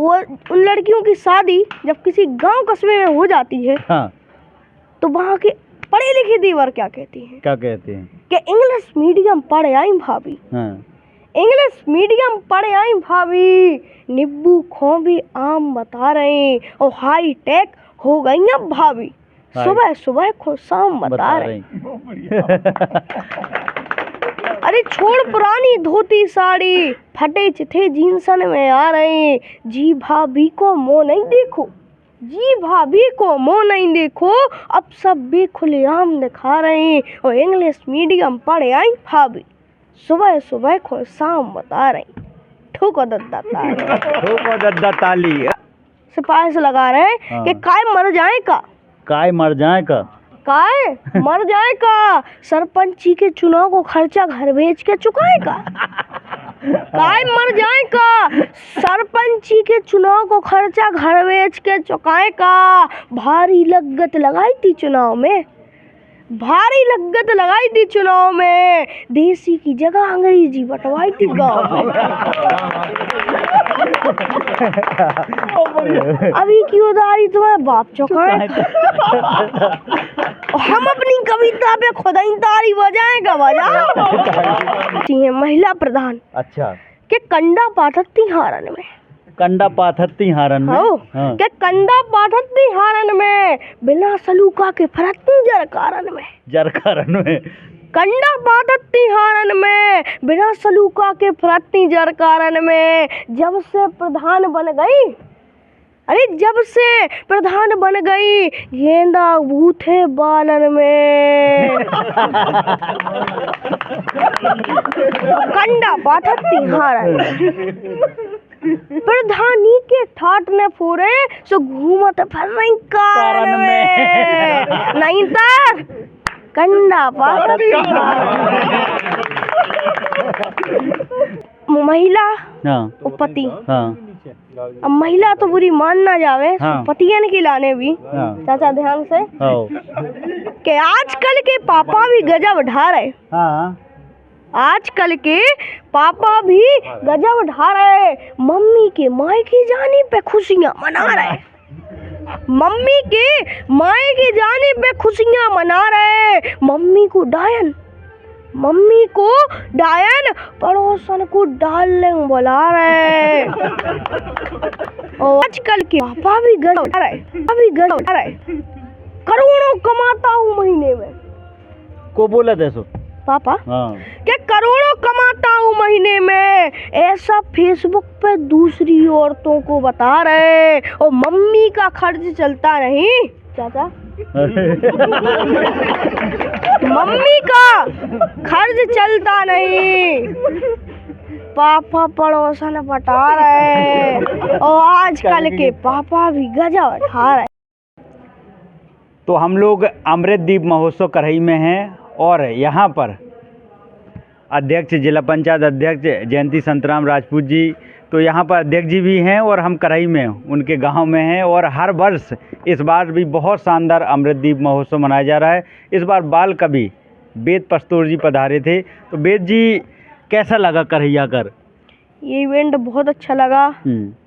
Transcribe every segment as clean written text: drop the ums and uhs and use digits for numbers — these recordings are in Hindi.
वो उन लड़कियों की शादी जब किसी गांव कस्बे में हो जाती है, हाँ, तो वहाँ के पढ़े लिखे देवर क्या कहती हैं? क्या कहते हैं? कि इंग्लिश मीडियम पढ़े आई भाभी, हाँ, इंग्लिश मीडियम पढ़े आई भाभी, नींबू खोबी आम बता रहे और हाई टेक हो गई अब भाभी, सुबह सुबह को शाम बता रहे। अरे छोड़ पुरानी धोती साड़ी, फटे चिथे जींसन में आ रहे, जी भाभी को मुँह नहीं देखो, जी भाभी को मुँह नहीं देखो, अब सब भी खुलेआम दिखा रहे और इंग्लिश मीडियम पढ़े आई भाभी, सुबह सुबह को शाम बता रही। ठोको दद्दा ताली, ठोको दद्दा ताली। सिपाही से लगा रहे हैं हाँ। कि काय मर जाए का, काय मर जाए का, काय मर जाए का, सरपंची के चुनाव को खर्चा घर बेच के चुकाएगा। काय मर जाए का, सरपंची के चुनाव को खर्चा घर बेच के चुकाएगा। भारी लागत लगाई थी चुनाव में, भारी लागत लगाई थी चुनाव में, देसी की जगह अंग्रेजी बंटवाई थी गाँव में। अभी की उधारी तुम्हें बाप चुकाए, हम अपनी कविता पे खुद ही तारी बजाएगा बजा। महिला प्रधान अच्छा, के कंडा पाठती हारन में, कंडा पाथती हारन में, हाँ। के कंडा पाठती हारन में, बिना सलूका के फरती जरकारन में, जरकारन में, कंडा पाठती हारन में, बिना सलूका के फरती जरकारन में, जब से प्रधान बन गई, अरे जब से प्रधान बन गई, गेंदा बूथे बालन में। कंडा पाठती हारन में, प्रधानी के ठाट ने पूरे सो घूमत फिर रही कारण में, नहीं तो कंडा पाठती महिला पति, हाँ। अब महिला तो बुरी मान ना जावे, हाँ। पतियन की लाने भी, हाँ। चाचा ध्यान से, हाँ। कि आजकल के पापा भी गजब ढा रहे, हाँ। आजकल के पापा भी गजब ढा रहे, मम्मी के माए की जाने पे खुशियाँ मना रहे, मम्मी के माए की जाने पे खुशियाँ मना रहे, मम्मी को डायन, मम्मी को डायन, पड़ोसन को डार्लिंग बुला रहे। और आजकल के पापा भी गजब ढा रहे, अभी गजब ढा रहे, करोड़ों कमाता हूँ महीने में, को बोला था सो पापा, हाँ। क्या करोड़ों कमाता हूँ महीने में, ऐसा फेसबुक पे दूसरी औरतों को बता रहे, और मम्मी का खर्च चलता नहीं चाचा, मम्मी का खर्च चलता नहीं, पापा पड़ोसन बता रहे, और आजकल के पापा भी गजब उठा रहे। तो हम लोग अमृतदीप महोत्सव करही में हैं और यहाँ पर अध्यक्ष, जिला पंचायत अध्यक्ष जयंती संतराम राजपूत जी, तो यहाँ पर अध्यक्ष जी भी हैं और हम करही में उनके गांव में हैं, और हर वर्ष इस बार भी बहुत शानदार अमृतदीप महोत्सव मनाया जा रहा है। इस बार बाल कवि वेद पस्तूर जी पधारे थे, तो वेद जी कैसा लगा करही आकर? ये इवेंट बहुत अच्छा लगा,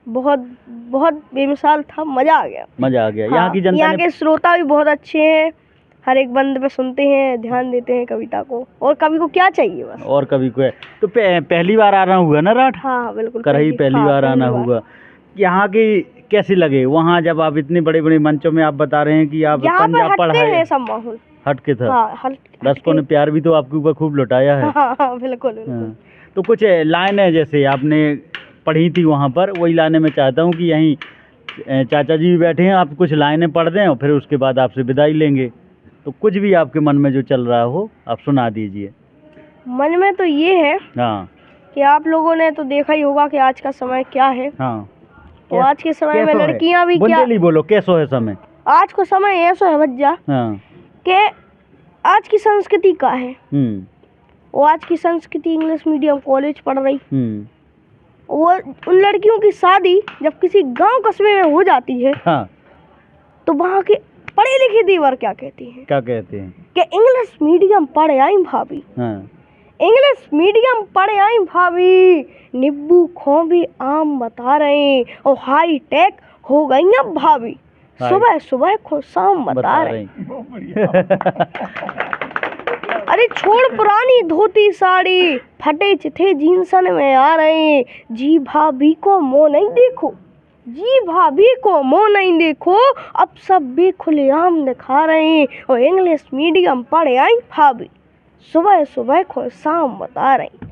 बहुत बहुत बेमिसाल था, मजा आ गया, मजा आ गया। हाँ, यहाँ की जनता, यहाँ के श्रोता भी बहुत अच्छे हैं, हर एक बंद पे सुनते हैं, ध्यान देते हैं कविता को, और कवि को क्या चाहिए बस, और कवि को है। तो पहली बार आना हुआ ना राठ? हाँ बिल्कुल, करही पहली बार आना हुआ। यहाँ की कैसी लगे वहाँ, जब आप इतने बड़े बड़े मंचों में आप बता रहे हैं कि आप पंजाब पढ़ाए, सब माहौल हटके था, हाँ, दर्शकों ने प्यार भी तो आपके ऊपर खूब लौटाया है। हाँ, बिल्कुल। हाँ। तो कुछ लाइनें जैसे आपने पढ़ी थी वहाँ पर, वही लाइनें मैं चाहता हूँ कि यहीं चाचा जी भी बैठे हैं, आप कुछ लाइनें पढ़ दें और फिर उसके बाद आपसे विदाई लेंगे। तो कुछ भी आपके मन में जो चल रहा हो आप सुना दीजिए। मन में तो ये है, हाँ, कि आप लोगों ने तो देखा ही होगा कि आज का समय क्या है। हाँ, तो आज के समय में लड़कियां भी क्या, बोलो कैसो है समय? आज को समय ऐसा है भज्जा, हाँ, कि आज की संस्कृति का है, और आज की संस्कृति इंग्लिश मीडियम कॉलेज पढ़ रही, वो उन लड़कियों की शादी जब किसी गांव कस्बे में हो जाती है, हाँ, तो वहाँ के पढ़े लिखे देवर क्या कहती हैं? क्या कहते हैं? कि इंग्लिश मीडियम पढ़े आई भाभी, हाँ, इंग्लिश मीडियम पढ़े आई भाभी, नींबू खो भी आम बता रहे और हाई टेक हो गई अब भाभी, सुबह सुबह खो शाम बता रहे। अरे छोड़ पुरानी धोती साड़ी, फटे चिथे जींसन में आ रहे, जी भाभी को मुँह नहीं देखो, जी भाभी को मुँह नहीं देखो, अब सब भी खुलेआम दिखा रहे और इंग्लिश मीडियम पढ़े आई भाभी, सुबह सुबह को शाम बता रही।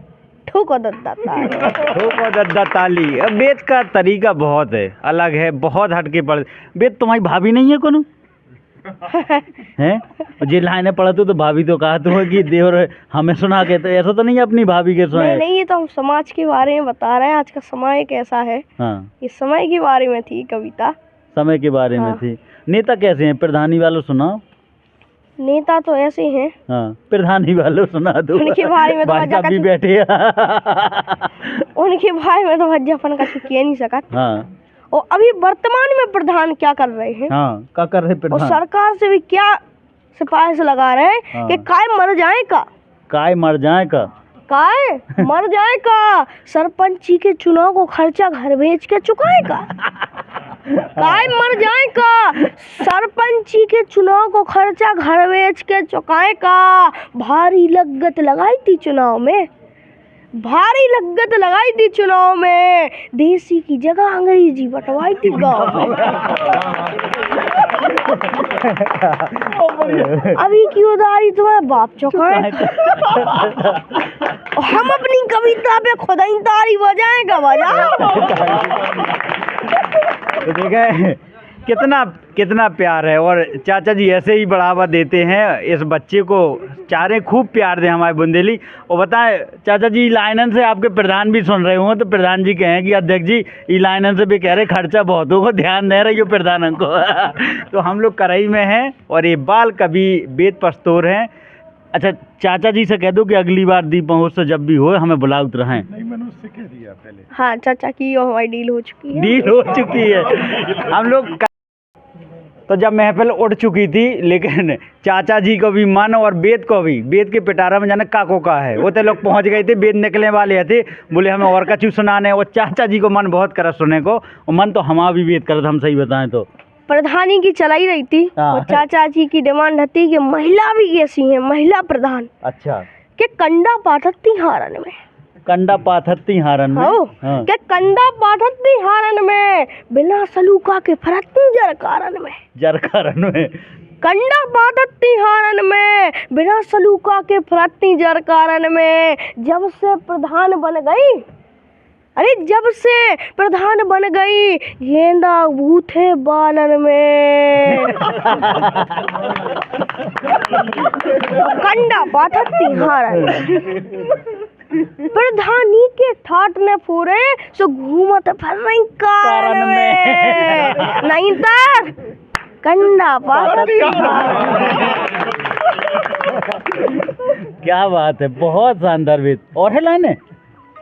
ठोको दद्दा ताली, ठोको दद्दा ताली। अब वेद का तरीका बहुत है, अलग है, बहुत हटके पढ़। वेद तुम्हारी भाभी नहीं है कोनो हैं? जे लाइने पढ़ा तो भाभी तो कहा तो कि देवर हमें सुना के, तो ऐसा तो नहीं है अपनी भाभी के सुना? नहीं, ये तो हम समाज के बारे में बता रहे हैं, आज का समय कैसा है। हाँ, इस समय के बारे में थी कविता, समय के बारे में थी। नेता कैसे हैं? प्रधानी वालों सुनाओ। नेता तो ऐसे हैं। हाँ, प्रधानी वालों सुना दो। उनके बारे में तो भाई साहब भी बैठे उनके बारे में तो भज्जापन का कह नहीं सका। हाँ, और अभी वर्तमान में प्रधान क्या कर रहे हैं? हाँ, क्या कर रहे और प्रधान? सरकार से भी क्या सिफारिश लगा रहे हैं कि काय मर जाए का, काय मर जाए का, काय मर जाए का, सरपंची के चुनाव को खर्चा घर बेच के चुकाएगा। काय मर जाए का, सरपंची के चुनाव को खर्चा घर बेच के चुकाएगा। भारी लागत लगाई थी चुनाव में, भारी लागत लगाई थी चुनाव में, देसी की जगह अंग्रेजी बंटवाई थी गाँव में। अभी की उधारी तुम्हें बाप चुकाए। हम अपनी कविता पे खुद ही तारी बजाएगा, तो देखा कितना कितना प्यार है। और चाचा जी ऐसे ही बढ़ावा देते हैं इस बच्चे को, चारे खूब प्यार दें हमारे बुंदेली। और बताएं चाचा जी, लाइनन से आपके प्रधान भी सुन रहे हों तो प्रधान जी कहें कि अध्यक्ष जी ई लाइनन से भी कह रहे खर्चा बहुत होगा, ध्यान दे रही हो प्रधान को। तो हम लोग करई में हैं और ये बाल कवि वेद पस्तोर हैं। अच्छा, चाचा जी से कह दो कि अगली बार दीप महोत्सव जब भी हो हमें बुला उतराएं। नहीं, मैंने उससे कह दिया पहले। हाँ चाचा की और हमारी डील हो चुकी है। डील हो चुकी है। हम लोग तो जब महफिल उठ चुकी थी, लेकिन चाचा जी को भी मन और वेद को भी, वेद के पिटारा में जाने काको का है, वो तो लोग पहुंच गए थे, वेद निकलने वाले थे, बोले हमें और कछु सुनाने। और चाचा जी को मन बहुत करा सुनने को, और मन तो हमारा भी वेद करा था, हम सही बताएं तो। प्रधानी की चलाई रही थी और चाचा जी की डिमांड थी कि महिला भी कैसी है, महिला प्रधान। अच्छा, के कंडा पाठती हारन में, कंडा पाथती हारन में, हाँ। के कंडा पाठती हारन में, बिना सलूका के फरकती जरकारन में, जरकारन में, कंडा पाठती हारन में, बिना सलूका के फरकती जरकारन में। जब से प्रधान बन गई, अरे जब से प्रधान बन गई, गेंदा बूथे बालन में। कंडा पाठती हारन में, प्रधानी के ठाट ने पूरे सो घूमत फिर रही कारण में, नहीं तर कंडा पाठती। क्या बात है, बहुत शानदार वेद। और है लाइने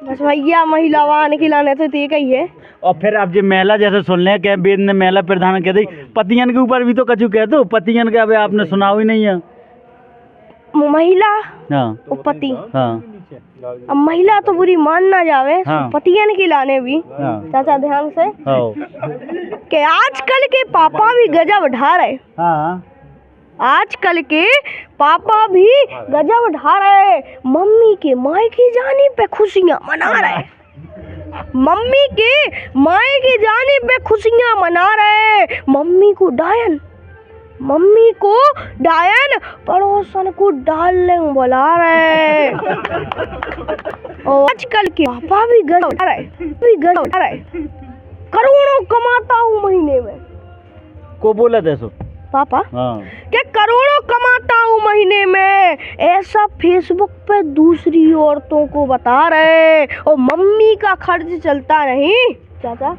बस भैया, महिला वाहन खिलाने तो ठीक ही है। और फिर आप जो महिला जैसे सुन ले क्या वेद ने महिला प्रधान कह दी, पतियन के ऊपर भी तो कछु कह दो, पतियन के अभी आपने सुना ही नहीं है। महिला हाँ, और पति, हाँ, अब महिला तो बुरी मान ना जावे, हाँ। पतियन खिलाने भी। हाँ, चाचा ध्यान से हाँ, कि आजकल के पापा भी गजब ढा रहे, हाँ, आजकल के पापा भी गजब ढा रहे, मम्मी के माई की जाने पे खुशियां मना रहे, मम्मी के माई की जाने पे खुशियां मना रहे। मम्मी को डायन, मम्मी को डायन, पड़ोसन को डार्लिंग बुला रहे। और आजकल के पापा भी गजब ढा रहे, करोड़ों कमाता हूँ महीने में। को बोला दे पापा हाँ, क्या करोड़ों कमाता हूँ महीने में, ऐसा फेसबुक पे दूसरी औरतों को बता रहे, और मम्मी का खर्च चलता नहीं चाचा।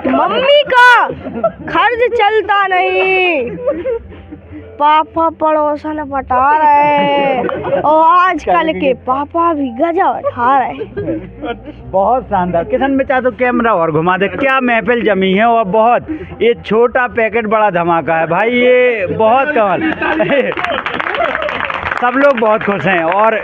मम्मी का खर्च चलता नहीं, पापा पड़ोसन बता रहे, और आजकल के पापा भी गजब उठा रहे। बहुत शानदार। किशन में चाहे तो कैमरा और घुमा दे, क्या महफिल जमी है। और बहुत ये छोटा पैकेट बड़ा धमाका है भाई, ये बहुत कमाल। सब लोग बहुत खुश हैं। और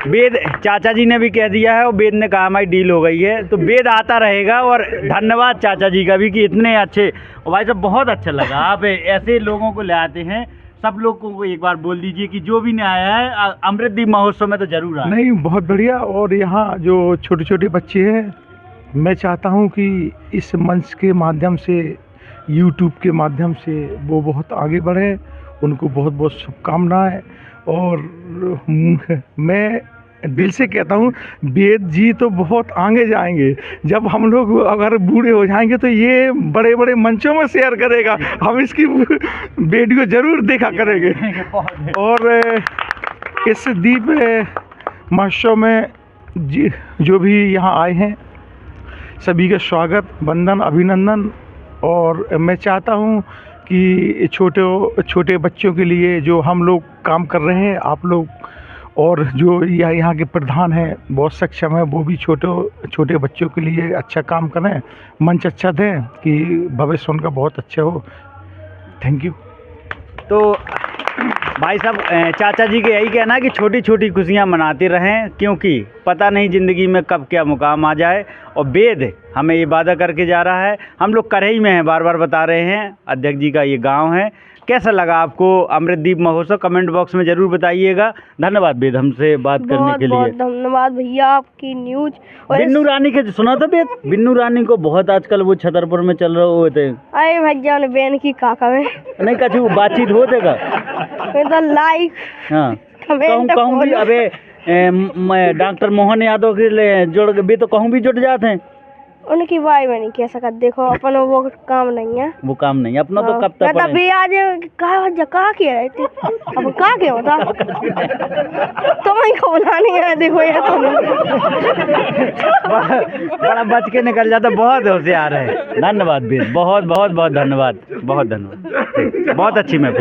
वेद चाचा जी ने भी कह दिया है और वेद ने कहा हमारी डील हो गई है, तो वेद आता रहेगा। और धन्यवाद चाचा जी का भी कि इतने अच्छे, और भाई साहब बहुत अच्छा लगा आप ऐसे लोगों को ले आते हैं। सब लोगों को एक बार बोल दीजिए कि जो भी नहीं आया है अमृतदीप महोत्सव में तो जरूर आए। नहीं, बहुत बढ़िया। और यहाँ जो छोटे छोटे बच्चे हैं, मैं चाहता हूँ कि इस मंच के माध्यम से, यूट्यूब के माध्यम से वो बहुत आगे बढ़े। उनको बहुत बहुत शुभकामनाएं। और मैं दिल से कहता हूँ वेद जी तो बहुत आगे जाएंगे। जब हम लोग अगर बूढ़े हो जाएंगे तो ये बड़े बड़े मंचों में शेयर करेगा, हम इसकी वीडियो ज़रूर देखा करेंगे। और इस दीप महोत्सव में जो भी यहाँ आए हैं सभी का स्वागत, वंदन, अभिनंदन। और मैं चाहता हूँ कि छोटे बच्चों के लिए जो हम लोग काम कर रहे हैं, आप लोग और जो यहाँ के प्रधान हैं बहुत सक्षम है, वो भी छोटे बच्चों के लिए अच्छा काम करें, मंच अच्छा दें कि भविष्य उनका बहुत अच्छा हो। Thank you. तो भाई साहब चाचा जी के यही कहना है कि छोटी छोटी खुशियाँ मनाते रहें, क्योंकि पता नहीं ज़िंदगी में कब क्या मुकाम आ जाए। और वेद हमें ये वादा करके जा रहा है, हम लोग करही में हैं, बार बार बता रहे हैं, अध्यक्ष जी का ये गांव है। कैसा लगा आपको अमृतदीप महोत्सव? कमेंट बॉक्स में ज़रूर बताइएगा। धन्यवाद वेद हमसे बात करने के लिए। बहुत धन्यवाद भैया आपकी न्यूज। और बिन्नू रानी के सुना था वेद? बिन्नू रानी को बहुत आजकल वो छतरपुर में चल रहे हुए थे। अरे भैया ने बहन की काका में नहीं कछु बातचीत हो देगा। तो लाइक हाँ कमेंट कहूँ भी अबे मैं डॉक्टर मोहन यादव के लिए जुड़ भी तो कहूँ भी जुट जाते हैं। उनकी बाई में नहीं कह सकत। देखो अपन वो काम नहीं है, वो काम नहीं अपना तो कब मैं तक तभी आज कहा के रहे थे। अब कहा के होता तुम्हें को बुलानी है। देखो ये तो बड़ा बच के निकल जाता, बहुत होशियार है। धन्यवाद वेद, बहुत बहुत बहुत धन्यवाद, बहुत धन्यवाद। बहुत अच्छी महफिल।